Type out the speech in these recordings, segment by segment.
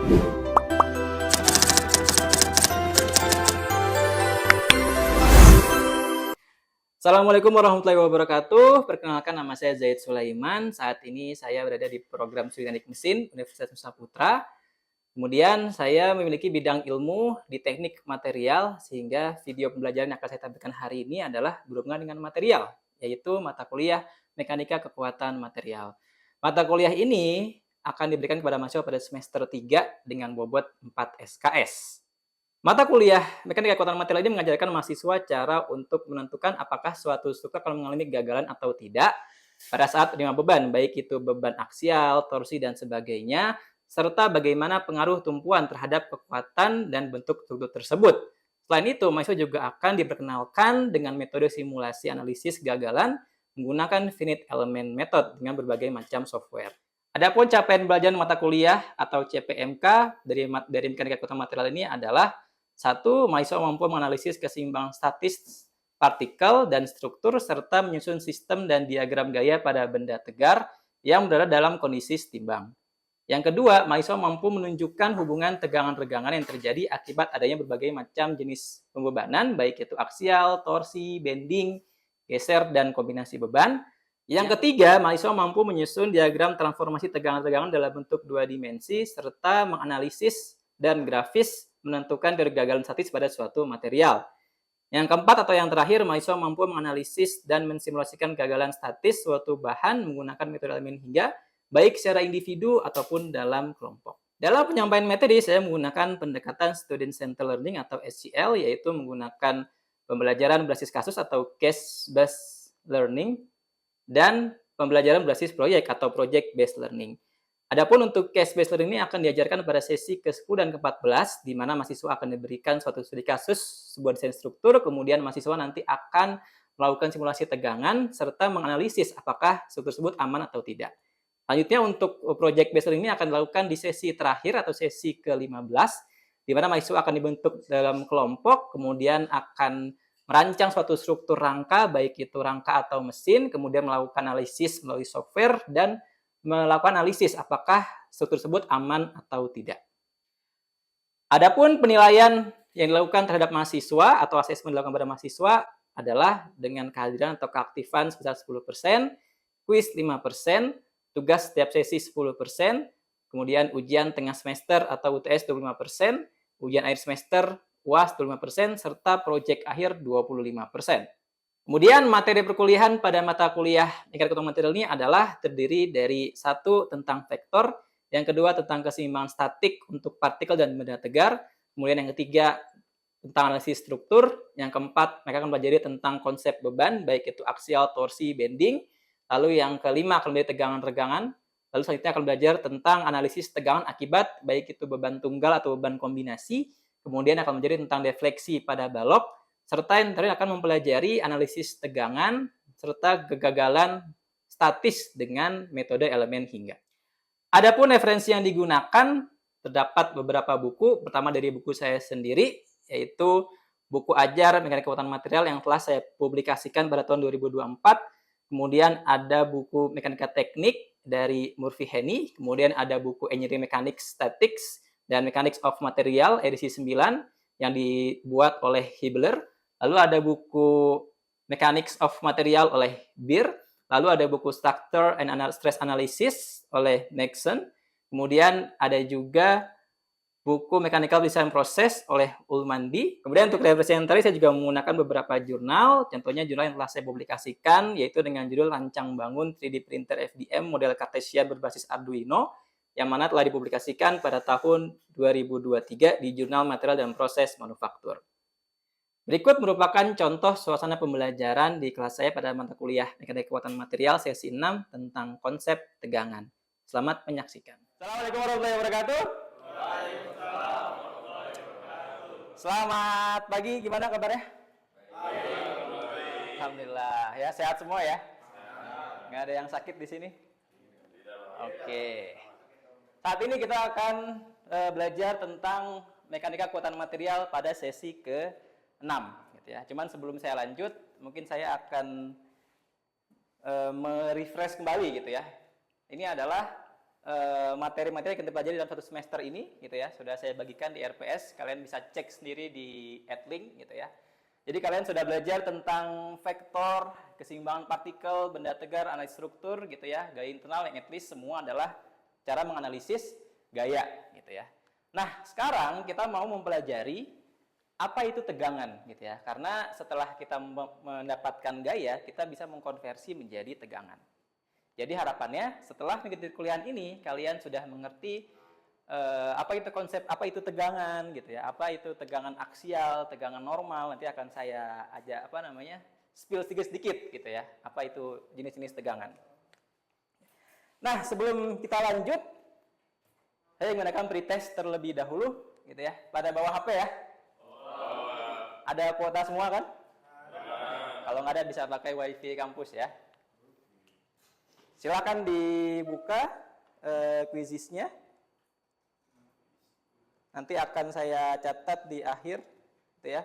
Assalamualaikum warahmatullahi wabarakatuh. Perkenalkan, nama saya Zaid Sulaiman. Saat ini saya berada di program Studi Teknik Mesin Universitas Nusa Putra. Kemudian saya memiliki bidang ilmu di teknik material, sehingga video pembelajaran yang akan saya tampilkan hari ini adalah berhubungan dengan material, yaitu mata kuliah Mekanika Kekuatan Material. Mata kuliah ini akan diberikan kepada mahasiswa pada semester 3 dengan bobot 4 SKS. Mata kuliah Mekanika Kekuatan Material ini mengajarkan mahasiswa cara untuk menentukan apakah suatu struktur akan mengalami kegagalan atau tidak pada saat menerima beban, baik itu beban aksial, torsi, dan sebagainya, serta bagaimana pengaruh tumpuan terhadap kekuatan dan bentuk struktur tersebut. Selain itu, mahasiswa juga akan diperkenalkan dengan metode simulasi analisis kegagalan menggunakan finite element method dengan berbagai macam software. Adapun capaian pembelajaran mata kuliah atau CPMK dari Mekanika Kekuatan Material ini adalah: 1. Mahasiswa mampu menganalisis keseimbangan statis partikel dan struktur serta menyusun sistem dan diagram gaya pada benda tegar yang berada dalam kondisi setimbang. Yang kedua, mahasiswa mampu menunjukkan hubungan tegangan-regangan yang terjadi akibat adanya berbagai macam jenis pembebanan, baik itu aksial, torsi, bending, geser, dan kombinasi beban. Yang ketiga, mahasiswa mampu menyusun diagram transformasi tegangan-regangan dalam bentuk 2 dimensi serta menganalisis dan grafis menentukan kegagalan statis pada suatu material. Yang keempat atau yang terakhir, mahasiswa mampu menganalisis dan mensimulasikan kegagalan statis suatu bahan menggunakan metode elemen hingga, baik secara individu ataupun dalam kelompok. Dalam penyampaian materi, saya menggunakan pendekatan Student Centered Learning atau SCL, yaitu menggunakan pembelajaran berbasis kasus atau Case-Based Learning, dan pembelajaran berbasis proyek atau Project-Based Learning. Adapun untuk case-based learning ini akan diajarkan pada sesi ke-10 dan ke-14, di mana mahasiswa akan diberikan suatu studi kasus, sebuah desain struktur, kemudian mahasiswa nanti akan melakukan simulasi tegangan, serta menganalisis apakah struktur tersebut aman atau tidak. Selanjutnya untuk project-based learning ini akan dilakukan di sesi terakhir atau sesi ke-15, di mana mahasiswa akan dibentuk dalam kelompok, kemudian akan merancang suatu struktur rangka, baik itu rangka atau mesin, kemudian melakukan analisis melalui software, dan melakukan analisis apakah struktur tersebut aman atau tidak. Adapun penilaian yang dilakukan terhadap mahasiswa atau asesmen dilakukan pada mahasiswa adalah dengan kehadiran atau keaktifan sebesar 10%, kuis 5%, tugas setiap sesi 10%, kemudian ujian tengah semester atau UTS 25%, ujian akhir semester UAS 25%, serta proyek akhir 25%. Kemudian materi perkuliahan pada mata kuliah Mekanika Kekuatan Material ini adalah terdiri dari 1. Tentang vektor, yang kedua tentang keseimbangan statik untuk partikel dan benda tegar, kemudian yang ketiga tentang analisis struktur, yang keempat mereka akan belajar tentang konsep beban, baik itu aksial, torsi, bending, lalu yang kelima akan belajar tegangan-regangan, lalu selanjutnya akan belajar tentang analisis tegangan akibat, baik itu beban tunggal atau beban kombinasi, kemudian akan belajar tentang defleksi pada balok, serta yang terakhir akan mempelajari analisis tegangan serta kegagalan statis dengan metode elemen hingga. Adapun referensi yang digunakan, terdapat beberapa buku. Pertama dari buku saya sendiri, yaitu buku Ajar Mekanika Kekuatan Material yang telah saya publikasikan pada tahun 2024. Kemudian ada buku Mekanika Teknik dari Murphy Henny. Kemudian ada buku Engineering Mechanics Statics dan Mechanics of Material edisi 9 yang dibuat oleh Hibbeler. Lalu ada buku Mechanics of Material oleh Beer. Lalu ada buku Structure and Stress Analysis oleh Maxson. Kemudian ada juga buku Mechanical Design Process oleh Ulmandi. Kemudian untuk referensi yang tadi saya juga menggunakan beberapa jurnal. Contohnya jurnal yang telah saya publikasikan, yaitu dengan judul Rancang Bangun 3D Printer FDM Model Cartesian berbasis Arduino, yang mana telah dipublikasikan pada tahun 2023 di Jurnal Material dan Proses Manufaktur. Berikut merupakan contoh suasana pembelajaran di kelas saya pada mata kuliah Mekanika Kekuatan Material sesi 6 tentang konsep tegangan. Selamat menyaksikan. Assalamualaikum warahmatullahi wabarakatuh. Waalaikumsalam warahmatullahi wabarakatuh. Selamat pagi, gimana kabarnya? Baik. Alhamdulillah, ya sehat semua ya? Nggak ada yang sakit di sini? Oke. Saat ini kita akan belajar tentang Mekanika Kekuatan Material pada sesi ke-6 gitu ya. Cuman sebelum saya lanjut, mungkin saya akan merefresh kembali gitu ya. Ini adalah materi-materi yang kita pelajari dalam satu semester ini gitu ya. Sudah saya bagikan di RPS, kalian bisa cek sendiri di Adlink gitu ya. Jadi kalian sudah belajar tentang vektor, keseimbangan partikel, benda tegar, analisis struktur gitu ya, gaya internal yang at least semua adalah cara menganalisis gaya gitu ya. Nah, sekarang kita mau mempelajari apa itu tegangan gitu ya. Karena setelah kita mendapatkan gaya, kita bisa mengkonversi menjadi tegangan. Jadi harapannya setelah mengikuti kuliah ini kalian sudah mengerti apa itu konsep, apa itu tegangan gitu ya, apa itu tegangan aksial, tegangan normal. Nanti akan saya ajak spill sedikit gitu ya, apa itu jenis-jenis tegangan. Nah, sebelum kita lanjut, saya menggunakan pretest terlebih dahulu gitu ya. Pada bawa HP ya. Ada kuota semua kan? Kalau nggak ada bisa pakai wifi kampus ya. Silakan dibuka quizisnya. Nanti akan saya catat di akhir, gitu ya.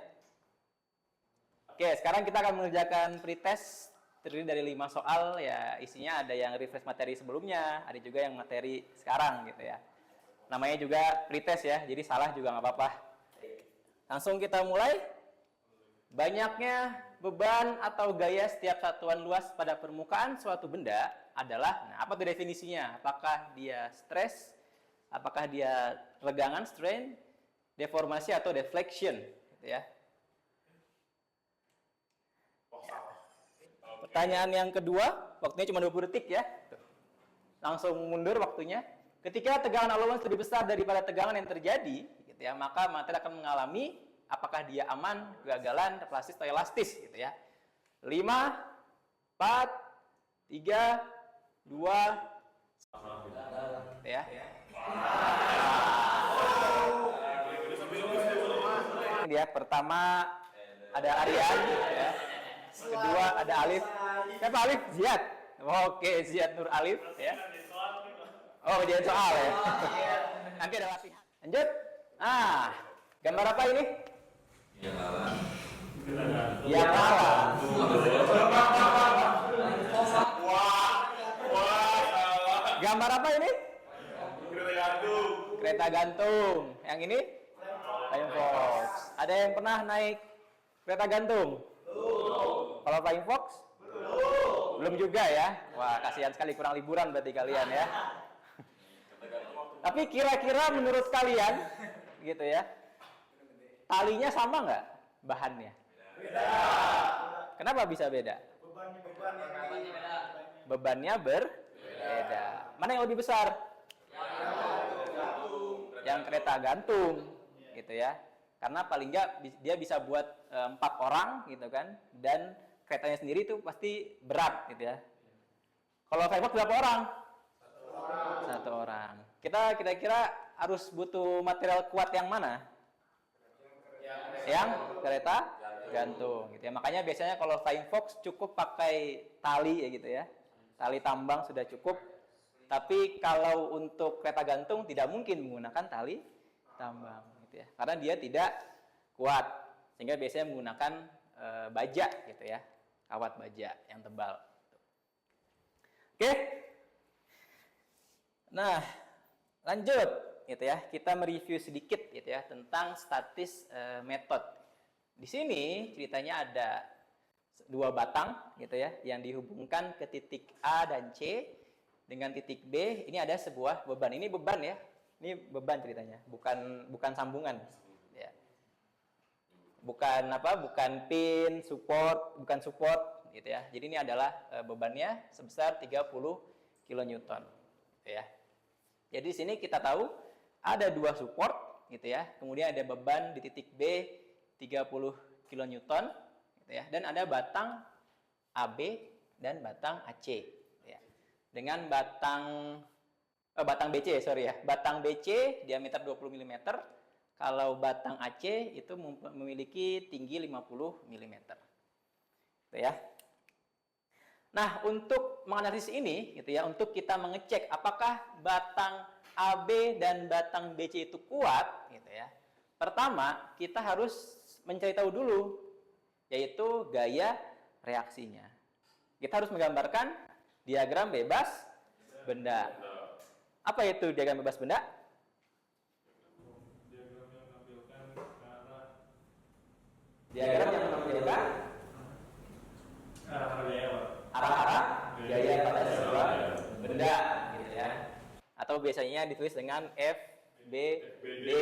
Oke, sekarang kita akan mengerjakan pretest terdiri dari 5 soal ya. Isinya ada yang refresh materi sebelumnya, ada juga yang materi sekarang gitu ya. Namanya juga pretest ya, jadi salah juga nggak apa-apa. Langsung kita mulai. Banyaknya beban atau gaya setiap satuan luas pada permukaan suatu benda adalah, nah apa tuh definisinya? Apakah dia stres? Apakah dia regangan, strain, deformasi atau deflection, gitu ya. Pertanyaan yang kedua, waktunya cuma 20 detik ya. Langsung mundur waktunya. Ketika tegangan allowance lebih besar daripada tegangan yang terjadi, gitu ya, maka materi akan mengalami apakah dia aman, kegagalan, refleksi atau elastis, gitu ya. 5, 4, 3, 2, ya. Dia pertama ada Aryan, ya. Kedua ada Alif. Siapa Alif? Ziad. Oke, Ziad Nur Alif, ya. Oh, dia soal ya. Nanti ada latihan. Lanjut. Gambar apa ini? Yang kalah. Gambar apa ini? Kereta gantung. Yang ini? Flying Fox. Ada yang pernah naik kereta gantung? Kalau Flying Fox? Belum juga ya. Wah, kasihan sekali, kurang liburan berarti kalian ya. Tapi kira-kira menurut kalian, gitu ya, talinya sama nggak bahannya? Beda. Kenapa bisa beda? Bebannya berbeda. Mana yang lebih besar? Yang kereta gantung, gitu ya. Karena paling nggak dia bisa buat 4 orang, gitu kan. Dan keretanya sendiri itu pasti berat, gitu ya. Kalau Flying Fox berapa orang? Satu orang. Kita kira-kira harus butuh material kuat yang mana? Yang kereta gantung, gitu ya. Makanya biasanya kalau Flying Fox cukup pakai tali ya gitu ya. Tali tambang sudah cukup. Tapi kalau untuk kereta gantung tidak mungkin menggunakan tali tambang, gitu ya. Karena dia tidak kuat. Sehingga biasanya menggunakan baja, gitu ya. Kawat baja yang tebal. Oke. Nah, lanjut, gitu ya. Kita mereview sedikit, gitu ya, tentang statis method. Di sini ceritanya ada 2 batang, gitu ya, yang dihubungkan ke titik A dan C dengan titik B. Ini ada sebuah beban. Ini beban ya. Ini beban ceritanya, bukan sambungan. Ya. Bukan pin, bukan support, gitu ya. Jadi ini adalah bebannya sebesar 30 kN, gitu ya. Jadi di sini kita tahu ada 2 support, gitu ya. Kemudian ada beban di titik B 30 kN, gitu ya. Dan ada batang AB dan batang AC, gitu ya. Dengan batang BC, batang BC diameter 20 mm. Kalau batang AC itu memiliki tinggi 50 mm. Gitu ya. Nah, untuk menganalisis ini, gitu ya, untuk kita mengecek apakah batang AB dan batang BC itu kuat, gitu ya. Pertama, kita harus mencari tahu dulu, yaitu gaya reaksinya. Kita harus menggambarkan diagram bebas benda. Apa itu diagram bebas benda? Diagram yang menampilkan arah Diagram yang menampilkan gaya, arah-arah gaya pada sebuah benda, gitu ya. Atau biasanya ditulis dengan FBD,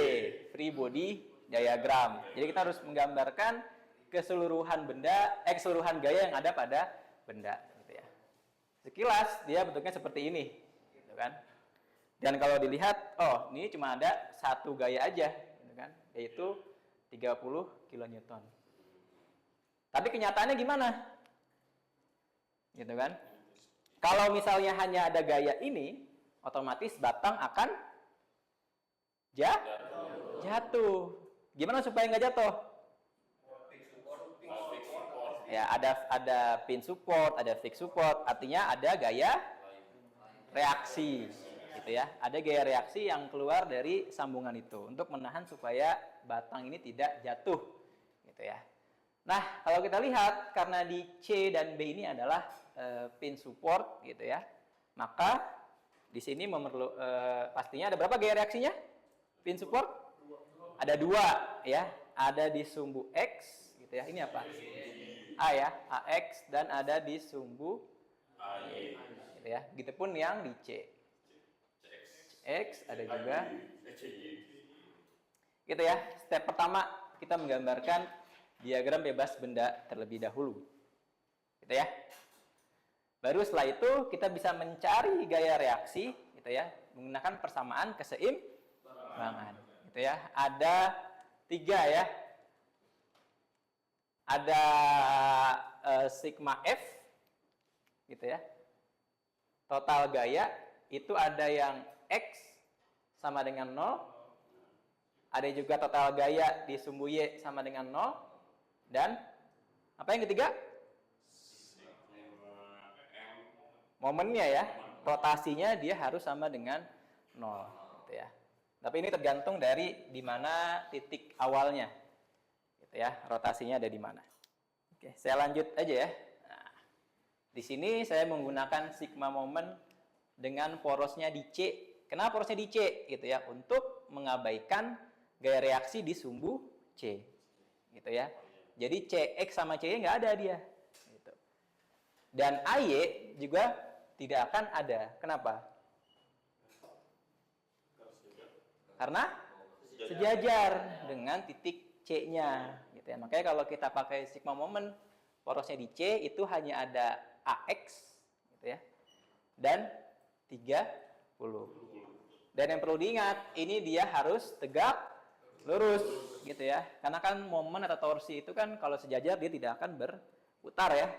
free body diagram. Jadi kita harus menggambarkan keseluruhan benda, keseluruhan gaya yang ada pada benda, gitu ya. Sekilas dia bentuknya seperti ini, gitu kan. Dan kalau dilihat, oh ini cuma ada satu gaya aja, gitu kan, yaitu 30 kilonewton. Tapi kenyataannya gimana? Gitu kan? Kalau misalnya hanya ada gaya ini, otomatis batang akan jatuh. Gimana supaya nggak jatuh? Ya, ada pin support, ada fix support, artinya ada gaya reaksi, gitu ya. Ada gaya reaksi yang keluar dari sambungan itu untuk menahan supaya batang ini tidak jatuh, gitu ya. Nah, kalau kita lihat karena di C dan B ini adalah pin support, gitu ya, maka di sini pastinya ada berapa gaya reaksinya? Pin support ada dua, ya. Ada di sumbu X, gitu ya. Ini apa? A ya, AX, dan ada di sumbu Y, gitu ya. Begitupun yang di C. X ada juga. Gitu ya. Step pertama kita menggambarkan diagram bebas benda terlebih dahulu. Gitu ya. Baru setelah itu kita bisa mencari gaya reaksi, gitu ya, menggunakan persamaan keseimbangan. Gitu ya. Ada 3 ya. Ada sigma F, gitu ya. Total gaya itu ada yang X sama dengan 0. Ada juga total gaya di sumbu Y sama dengan 0. Dan apa yang ketiga? Momennya ya. Rotasinya dia harus sama dengan 0, gitu ya. Tapi ini tergantung dari di mana titik awalnya. Gitu ya, rotasinya ada di mana. Oke, saya lanjut aja ya. Nah, di sini saya menggunakan sigma moment dengan porosnya di C. Kenapa porosnya di C? Gitu ya, untuk mengabaikan gaya reaksi di sumbu C. Gitu ya. Jadi CX sama CY nggak ada dia. Gitu. Dan AY juga tidak akan ada. Kenapa? Karena sejajar dengan titik C-nya, gitu ya. Makanya kalau kita pakai sigma moment, porosnya di C itu hanya ada AX, gitu ya, dan 30. Dan yang perlu diingat, ini dia harus tegak lurus, gitu ya. Karena kan momen atau torsi itu kan kalau sejajar dia tidak akan berputar ya.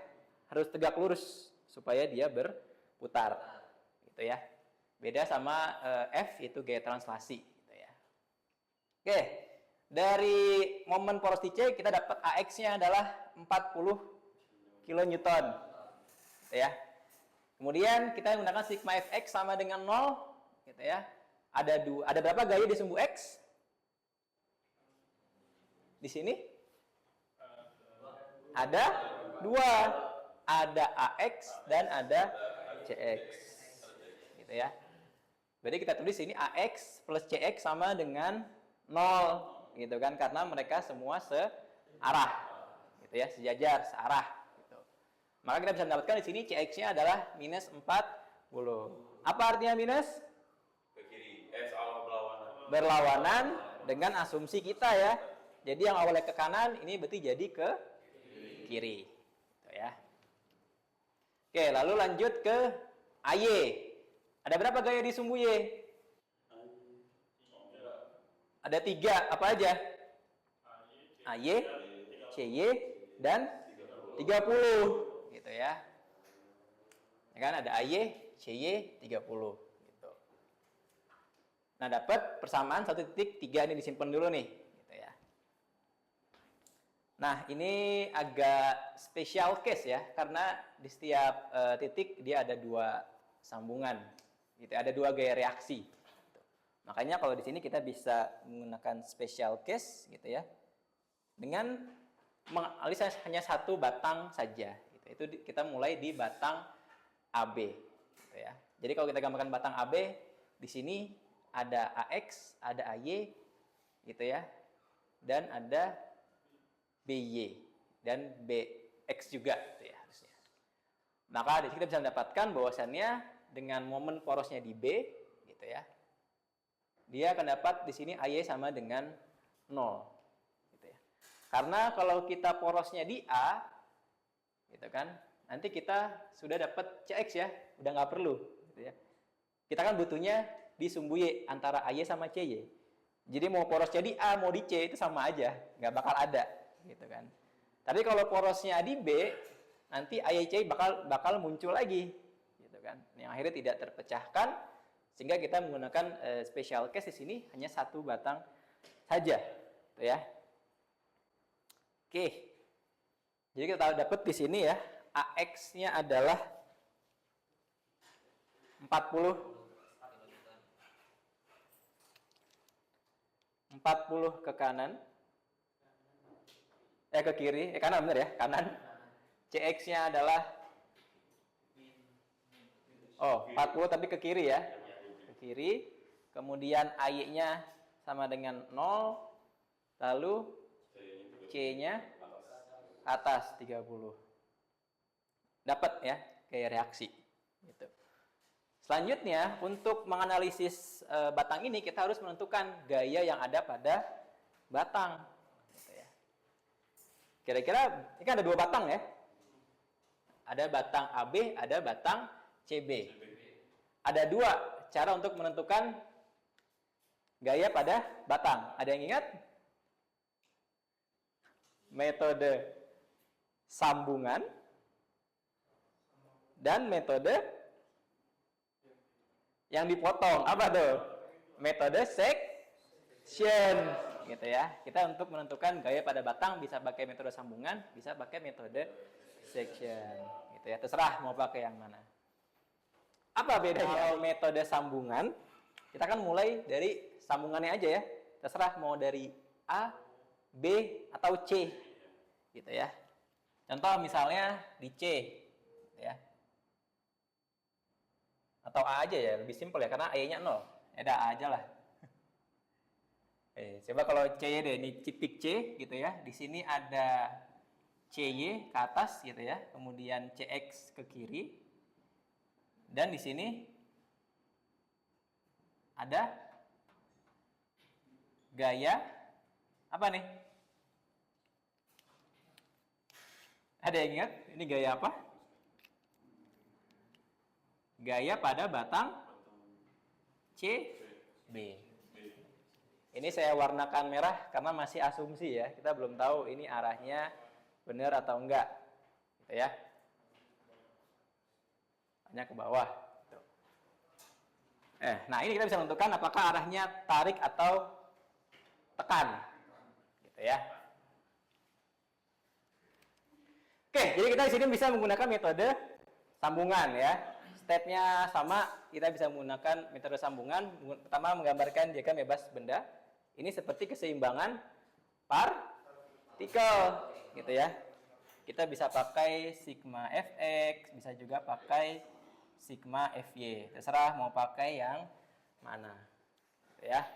Harus tegak lurus supaya dia berputar, gitu ya. Beda sama F itu gaya translasi, gitu ya. Oke. Dari momen poros di C kita dapat AX-nya adalah 40 kilonewton, gitu ya. Kemudian kita menggunakan sigma Fx sama dengan 0, gitu ya. Ada berapa gaya di sumbu X? Di sini ada 2. Ada AX dan ada CX, gitu ya. Berarti kita tulis ini AX plus CX sama dengan 0. Gitu kan, karena mereka semua searah, gitu ya, sejajar, searah, gitu. Maka kita bisa mendapatkan di sini CX-nya adalah minus 40. Apa artinya minus? Ke kiri, X berlawanan. Berlawanan dengan asumsi kita ya. Jadi yang awalnya ke kanan ini berarti jadi ke kiri, gitu ya. Oke, lalu lanjut ke AY. Ada berapa gaya di sumbu Y? Ada 3, apa aja? AY, CY, dan 30, gitu ya. Ya kan, ada AY, CY, 30, gitu. Nah, dapat persamaan 1.3 ini disimpan dulu nih, gitu ya. Nah, ini agak special case ya, karena di setiap titik dia ada 2 sambungan, gitu. Ada 2 gaya reaksi. Makanya kalau di sini kita bisa menggunakan special case, gitu ya, dengan menganalisa hanya 1 batang saja. Gitu. Itu kita mulai di batang AB, gitu ya. Jadi kalau kita gambarkan batang AB, Di sini ada AX, ada AY, gitu ya. Dan ada BY dan BX juga, gitu ya harusnya. Maka di sini kita bisa mendapatkan bahwasannya dengan momen porosnya di B, gitu ya. Dia akan dapat di sini AY sama dengan 0, gitu ya. Karena kalau kita porosnya di A, gitu kan, nanti kita sudah dapat CX ya, udah nggak perlu, gitu ya. Kita kan butuhnya di sumbu Y antara AY sama CY. Jadi mau porosnya di A, mau di C itu sama aja, nggak bakal ada, gitu kan. Tapi kalau porosnya di B, nanti AY CY bakal muncul lagi, gitu kan. Yang akhirnya tidak terpecahkan, sehingga kita menggunakan special case di sini hanya satu batang saja, gitu ya. Oke. Jadi kita dapat di sini ya, AX-nya adalah 40 ke kanan, ke kiri, kanan benar ya, kanan. CX-nya adalah 40 tapi ke kiri ya, ke kiri. Kemudian AY-nya sama dengan 0, lalu C-nya atas 30. Dapat ya, kayak reaksi gitu. Selanjutnya, untuk menganalisis batang ini kita harus menentukan gaya yang ada pada batang gitu ya. Kira-kira ini kan ada dua batang ya. Ada batang AB, ada batang CB. Ada dua cara untuk menentukan gaya pada batang. Ada yang ingat? Metode sambungan dan metode yang dipotong. Apa tuh? Metode section gitu ya. Kita untuk menentukan gaya pada batang bisa pakai metode sambungan, bisa pakai metode section gitu ya. Terserah mau pakai yang mana. Apa bedanya metode sambungan? Kita kan mulai dari sambungannya aja ya. Terserah mau dari A, B atau C gitu ya. Contoh misalnya di C gitu ya. Atau A aja ya, lebih simpel ya karena A-nya 0. Ya udah A aja lah. Coba kalau CY deh, ini titik C gitu ya. Di sini ada CY ke atas gitu ya, kemudian CX ke kiri. Dan di sini ada gaya apa nih? Ada yang ingat? Ini gaya apa? Gaya pada batang CB. Ini saya warnakan merah karena masih asumsi ya. Kita belum tahu ini arahnya benar atau enggak. Gitu ya. Hanya ke bawah. Gitu. Nah ini kita bisa menentukan apakah arahnya tarik atau tekan. Gitu ya. Oke, jadi kita di sini bisa menggunakan metode sambungan ya. Stepnya sama, kita bisa menggunakan metode sambungan. Pertama menggambarkan diagram bebas benda. Ini seperti keseimbangan partikel, gitu ya. Kita bisa pakai sigma fx, bisa juga pakai sigma fy. Terserah mau pakai yang mana, gitu ya.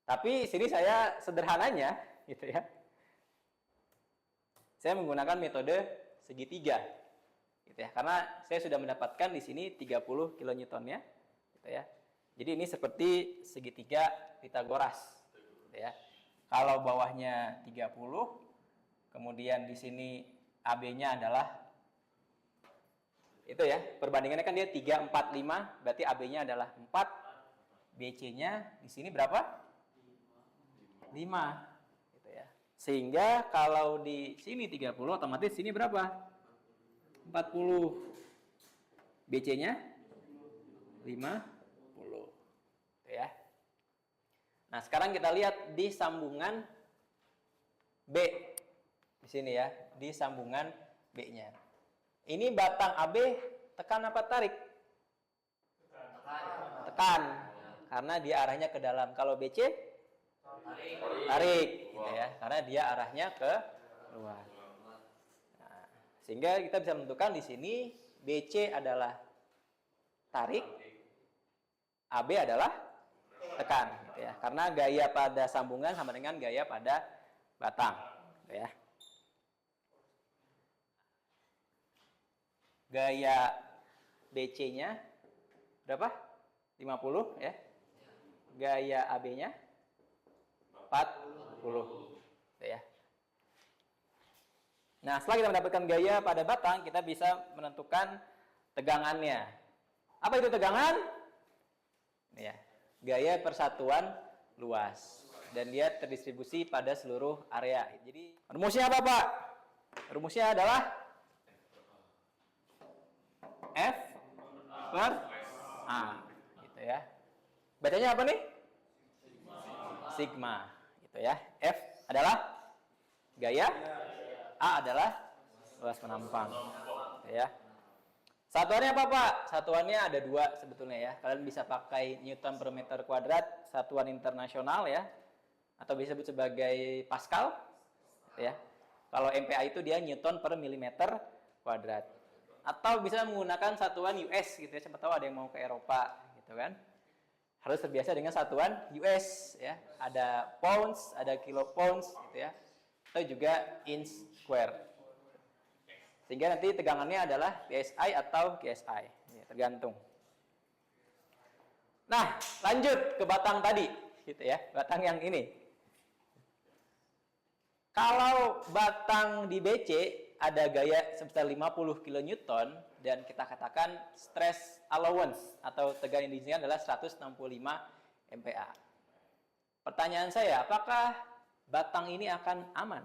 Tapi sini saya sederhananya, gitu ya. Saya menggunakan metode segitiga, gitu ya. Karena saya sudah mendapatkan di sini 30 kN ya, gitu ya. Jadi ini seperti segitiga Pitagoras, gitu ya. Kalau bawahnya 30, kemudian di sini AB-nya adalah itu ya, perbandingannya kan dia 3, 4, 5, berarti AB-nya adalah 4, BC-nya di sini berapa? 5, gitu ya. Sehingga kalau di sini 30, otomatis sini berapa? 40. BC-nya 50. Ya. Nah, sekarang kita lihat di sambungan B. Di sini ya, di sambungan B-nya. Ini batang AB tekan apa tarik? Tekan. Karena dia arahnya ke dalam. Kalau BC? Tarik, gitu ya. Karena dia arahnya ke luar. Nah, sehingga kita bisa menentukan di sini BC adalah tarik, AB adalah tekan, gitu ya. Karena gaya pada sambungan sama dengan gaya pada batang, gitu ya. Gaya BC-nya berapa? 50 ya. Gaya AB-nya 40, gitu ya. Nah, setelah kita mendapatkan gaya pada batang, kita bisa menentukan tegangannya. Apa itu tegangan? Ini ya, gaya persatuan luas. Dan dia terdistribusi pada seluruh area. Jadi, rumusnya apa, Pak? Rumusnya adalah F per A, gitu ya. Bacanya apa nih? Sigma, gitu ya. F adalah gaya, A adalah luas penampang, gitu ya. Satuannya apa, Pak? Satuannya ada dua sebetulnya ya. Kalian bisa pakai Newton per meter kuadrat, satuan internasional ya, atau bisa disebut sebagai Pascal, ya. Kalau MPa itu dia Newton per milimeter kuadrat. Atau bisa menggunakan satuan US gitu ya. Siapa tahu ada yang mau ke Eropa gitu kan. Harus terbiasa dengan satuan US ya. Ada pounds, ada kilopounds gitu ya. Atau juga inch square. Sehingga nanti tegangannya adalah PSI atau KSI, ya, tergantung. Nah, lanjut ke batang tadi, gitu ya, batang yang ini. Kalau batang di BC ada gaya sebesar 50 kN dan kita katakan stress allowance atau tegangan yang diizinkan adalah 165 MPa. Pertanyaan saya, apakah batang ini akan aman?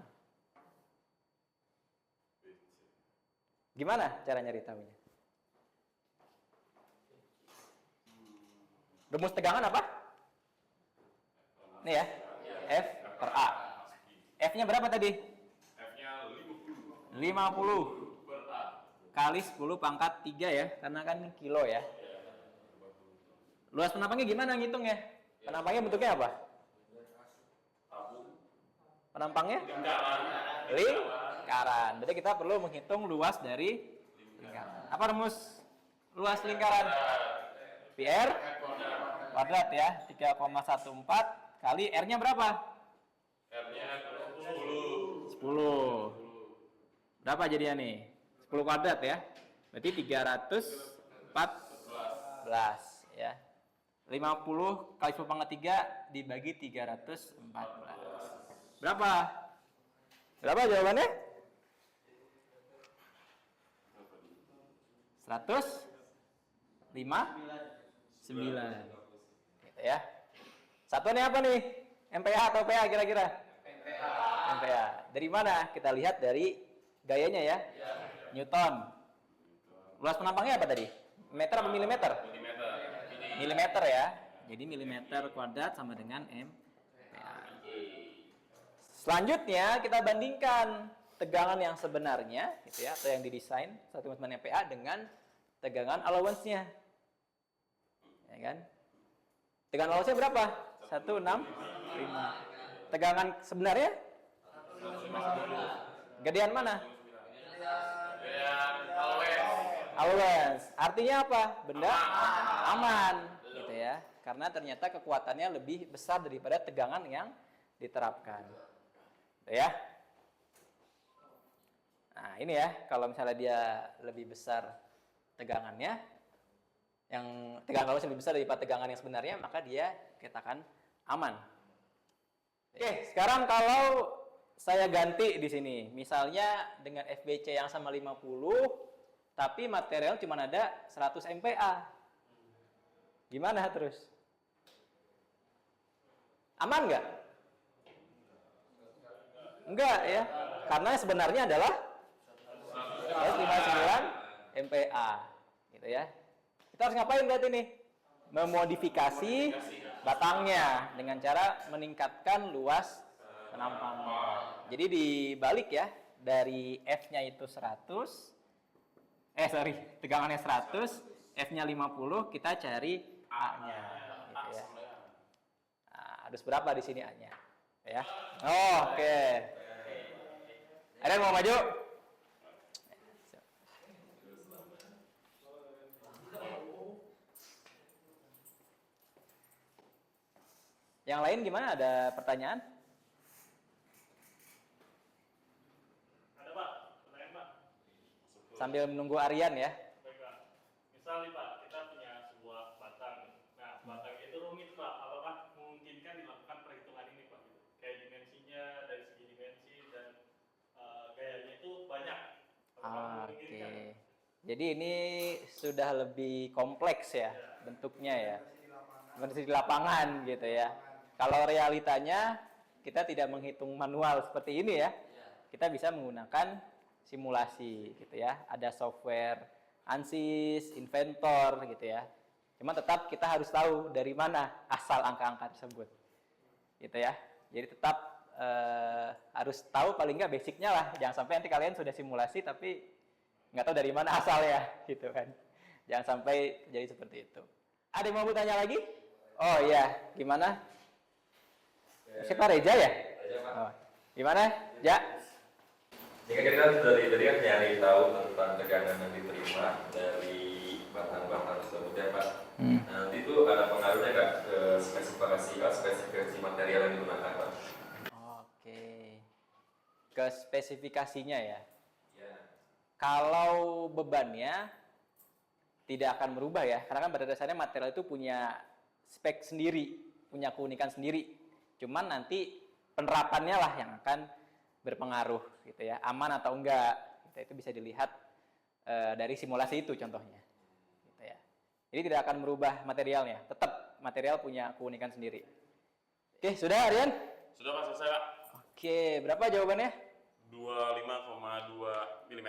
Gimana cara nyari tahunya? Rumus tegangan apa? Nih ya, F per A. F-nya berapa tadi? F-nya 50 50 per A. kali 10 pangkat 3 ya, karena kan kilo ya. Luas penampangnya gimana ngitungnya? Penampangnya bentuknya apa? Penampangnya? Lingkaran. Berarti kita perlu menghitung luas dari lingkaran. Apa rumus luas lingkaran? PR kuadrat ya, 3,14 kali R-nya berapa? R-nya 10. 10. Berapa jadinya nih? 10 kuadrat ya. Berarti 314 ya. 50 kali 10 pangkat 3 dibagi 314. Berapa? Berapa jawabannya? 159. Gitu ya. Satuannya apa nih? MPa atau PA kira-kira? MPa. Dari mana? Kita lihat dari gayanya ya. Newton. Luas penampangnya apa tadi? Meter atau milimeter? Milimeter ya. Jadi milimeter kuadrat sama dengan MPa. Selanjutnya kita bandingkan tegangan yang sebenarnya gitu ya, atau yang didesain 1,9 MPa dengan tegangan allowance-nya. Ya kan? Tegangan allowance-nya berapa? 165. Tegangan sebenarnya? Gedean mana? Allowance. Artinya apa? Benda aman gitu ya. Karena ternyata kekuatannya lebih besar daripada tegangan yang diterapkan. Ya. Nah, ini ya, kalau misalnya dia lebih besar tegangannya, yang tegangan allowance lebih besar daripada tegangan yang sebenarnya, maka dia katakan aman. Oke, sekarang kalau saya ganti di sini, misalnya dengan FBC yang sama 50, tapi material cuma ada 100 MPa. Gimana terus? Aman nggak? Enggak ya, karena sebenarnya adalah 159 MPa, gitu ya. Kita harus ngapain berarti nih? Memodifikasi batangnya dengan cara meningkatkan luas penampangnya. Jadi dibalik ya, dari F-nya itu 100, tegangannya 100, F-nya 50, kita cari A-nya, gitu ya. Nah, harus berapa di sini A-nya? Ya. Oh, oke. Ada yang mau maju? Yang lain gimana? Ada pertanyaan? Ada Pak, pertanyaan Pak. Sambil menunggu Aryan ya. Baik Pak. Misal nih Pak, kita punya sebuah batang. Nah, batang itu rumit Pak. Apakah memungkinkan dilakukan perhitungan ini Pak? Kayak dimensinya, dari segi dimensi dan gayanya itu banyak. Apakah memungkinkan? Oke. Jadi ini sudah lebih kompleks ya bentuknya ya. Versi di lapangan gitu ya. Kalau realitanya kita tidak menghitung manual seperti ini ya. Kita bisa menggunakan simulasi gitu ya. Ada software ANSYS, Inventor gitu ya. Cuma tetap kita harus tahu dari mana asal angka-angka tersebut. Gitu ya. Jadi tetap harus tahu paling nggak basicnya lah. Jangan sampai nanti kalian sudah simulasi tapi nggak tahu dari mana asalnya gitu kan. Jangan sampai jadi seperti itu. Ada yang mau bertanya lagi? Oh iya, gimana? Siapa Reza ya? Reza, Pak. Oh. Gimana? Ya. Jika kita dari kan nyari tahu tentang tegangan yang diterima dari batang-batang tersebut ya Pak. Nah, nanti itu ada pengaruhnya nggak ke spesifikasi material yang digunakan Pak? Oke. Ke spesifikasinya ya. Ya. Kalau bebannya tidak akan berubah ya, karena kan pada dasarnya material itu punya spek sendiri, punya keunikan sendiri. Cuman nanti penerapannya lah yang akan berpengaruh gitu ya, aman atau enggak. Itu bisa dilihat dari simulasi itu contohnya. Gitu ya. Jadi tidak akan merubah materialnya, tetap material punya keunikan sendiri. Oke, sudah Aryan? Sudah Pak, selesai Pak. Oke, berapa jawabannya? 25,2 mm.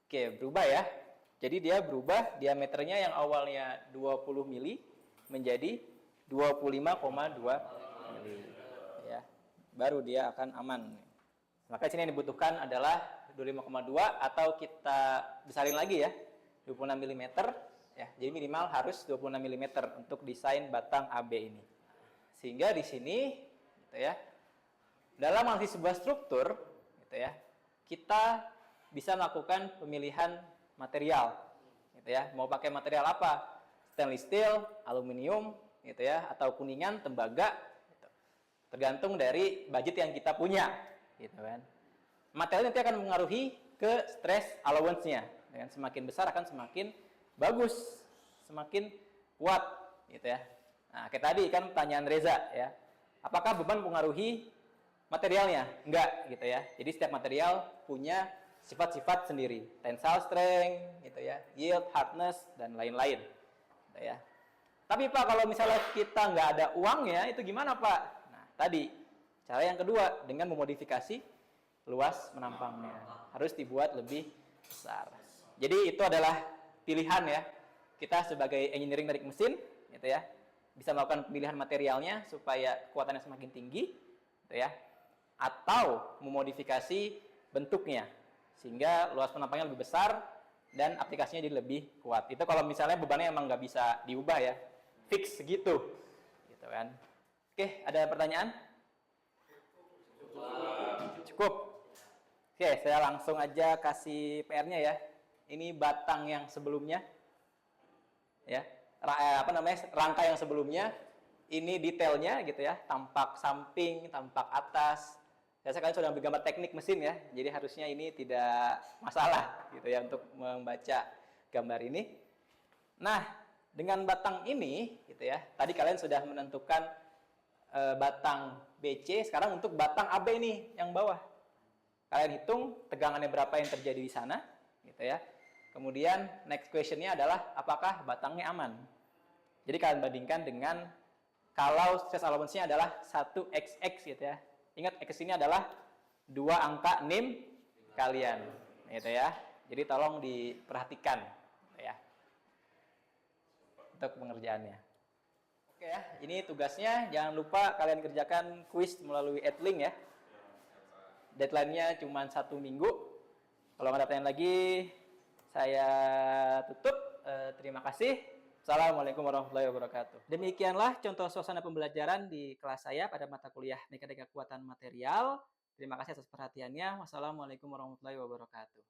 Oke, berubah ya. Jadi dia berubah diameternya yang awalnya 20 mili menjadi 25,2 mili. Ya. Baru dia akan aman. Maka sini yang dibutuhkan adalah 25,2 atau kita besarin lagi ya. 26 mm ya. Jadi minimal harus 26 mm untuk desain batang AB ini. Sehingga di sini gitu ya. Dalam analisis sebuah struktur gitu ya. Kita bisa melakukan pemilihan material gitu ya. Mau pakai material apa? Stainless steel, aluminium gitu ya, atau kuningan, tembaga gitu. Tergantung dari budget yang kita punya gitu kan. Material nanti akan mengaruhi ke stress allowance-nya. Dengan semakin besar akan semakin bagus, semakin kuat gitu ya. Nah, kayak tadi kan pertanyaan Reza ya. Apakah beban mempengaruhi materialnya? Enggak gitu ya. Jadi setiap material punya sifat-sifat sendiri, tensile strength gitu ya, yield, hardness dan lain-lain gitu ya. Tapi Pak, kalau misalnya kita nggak ada uangnya, itu gimana Pak? Nah, tadi cara yang kedua dengan memodifikasi luas menampangnya, harus dibuat lebih besar. Jadi itu adalah pilihan ya. Kita sebagai engineering teknik mesin gitu ya, bisa melakukan pemilihan materialnya supaya kekuatannya semakin tinggi gitu ya. Atau memodifikasi bentuknya sehingga luas penampangnya lebih besar dan aplikasinya jadi lebih kuat. Itu kalau misalnya bebannya emang nggak bisa diubah ya, fix segitu, gitu kan. Oke, ada pertanyaan? Cukup. Oke, saya langsung aja kasih PR-nya ya. Ini batang yang sebelumnya, ya, rangka yang sebelumnya. Ini detailnya gitu ya, tampak samping, tampak atas. Biasanya kalian sudah ambil gambar teknik mesin ya, jadi harusnya ini tidak masalah gitu ya untuk membaca gambar ini. Nah, dengan batang ini gitu ya, tadi kalian sudah menentukan batang BC, sekarang untuk batang AB ini yang bawah. Kalian hitung tegangannya berapa yang terjadi di sana gitu ya. Kemudian next question-nya adalah apakah batangnya aman. Jadi kalian bandingkan dengan kalau stress allowance-nya adalah 1xx gitu ya. Ingat, X ini adalah 2 angka NIM kalian, gitu ya. Jadi tolong diperhatikan, gitu ya, untuk pengerjaannya. Oke ya, ini tugasnya. Jangan lupa kalian kerjakan kuis melalui Edlink ya. Deadline-nya cuma 1 minggu. Kalau nggak ada pertanyaan lagi, saya tutup. Terima kasih. Assalamualaikum warahmatullahi wabarakatuh. Demikianlah contoh suasana pembelajaran di kelas saya pada mata kuliah Mekanika Kekuatan Material. Terima kasih atas perhatiannya. Wassalamualaikum warahmatullahi wabarakatuh.